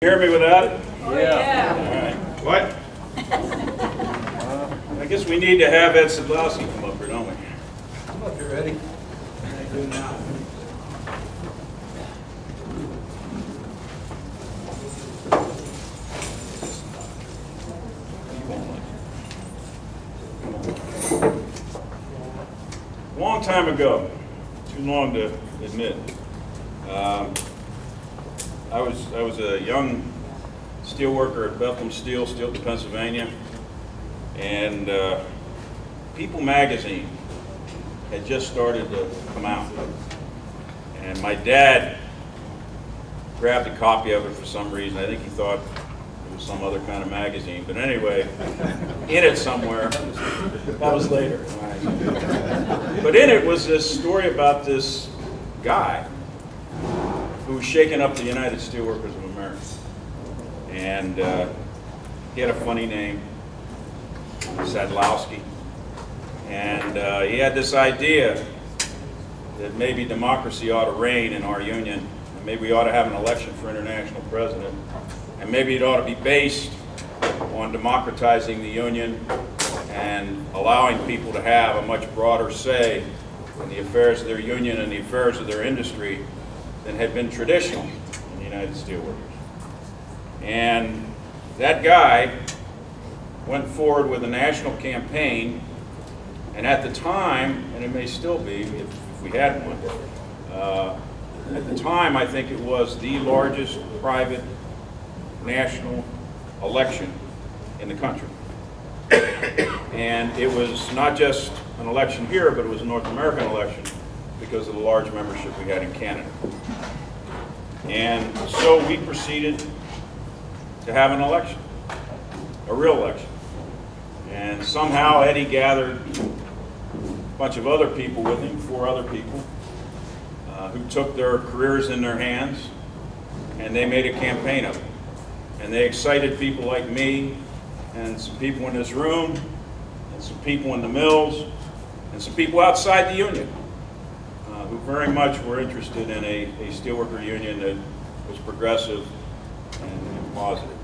You hear me without it? Yeah. All right. What? I guess we need to have Ed Sadlowski come up here, don't we? Come up here, Eddie. How you doing now? A long time ago, too long to admit, I was a young steel worker at Bethlehem Steel, Pennsylvania, and People magazine had just started to come out, and my dad grabbed a copy of it for some reason. I think he thought it was some other kind of magazine, but anyway, in it somewhere, that was later. But in it was this story about this guy who was shaking up the United Steelworkers of America. And he had a funny name, Sadlowski. And he had this idea that maybe democracy ought to reign in our union, and maybe we ought to have an election for international president, and maybe it ought to be based on democratizing the union and allowing people to have a much broader say in the affairs of their union and the affairs of their industry than had been traditional in the United Steelworkers. And that guy went forward with a national campaign, and at the time, and it may still be if we had one, at the time I think it was the largest private national election in the country. And it was not just an election here, but it was a North American election because of the large membership we had in Canada. And so we proceeded to have an election, a real election. And somehow Eddie gathered a bunch of other people with him, 4 other people, who took their careers in their hands, and they made a campaign of it. And they excited people like me, and some people in this room, and some people in the mills, and some people outside the union, who very much were interested in a steelworker union that was progressive and positive.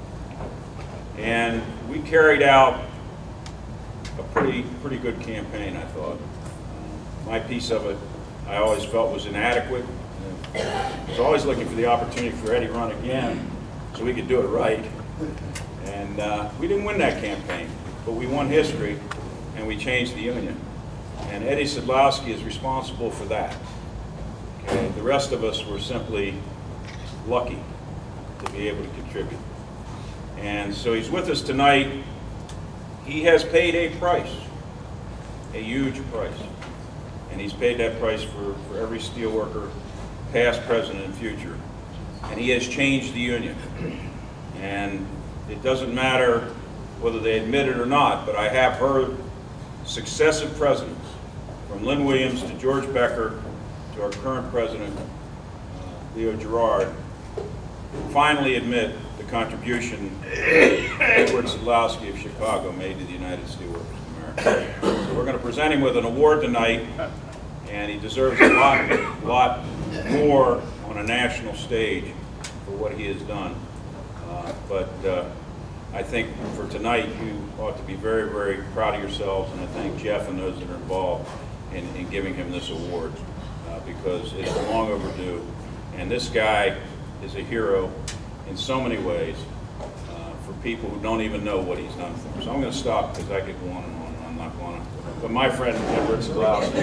And we carried out a pretty good campaign, I thought. My piece of it, I always felt, was inadequate. I was always looking for the opportunity for Eddie to run again so we could do it right. And we didn't win that campaign, but we won history, and we changed the union. And Eddie Sadlowski is responsible for that. Okay? The rest of us were simply lucky to be able to contribute. And so he's with us tonight. He has paid a price, a huge price. And he's paid that price for every steelworker, past, present, and future. And he has changed the union. And it doesn't matter whether they admit it or not, but I have heard successive presidents, from Lynn Williams to George Becker to our current president, Leo Gerard, finally admit the contribution Edward Sadlowski of Chicago made to the United Steelworkers of America. So we're going to present him with an award tonight, and he deserves a lot more on a national stage for what he has done. But I think for tonight you ought to be very, very proud of yourselves, and I thank Jeff and those that are involved in giving him this award because it's long overdue. And this guy is a hero in so many ways for people who don't even know what he's done for them. So I'm going to stop because I could go on and on, and I'm not going to. But my friend Edward Sadlowski.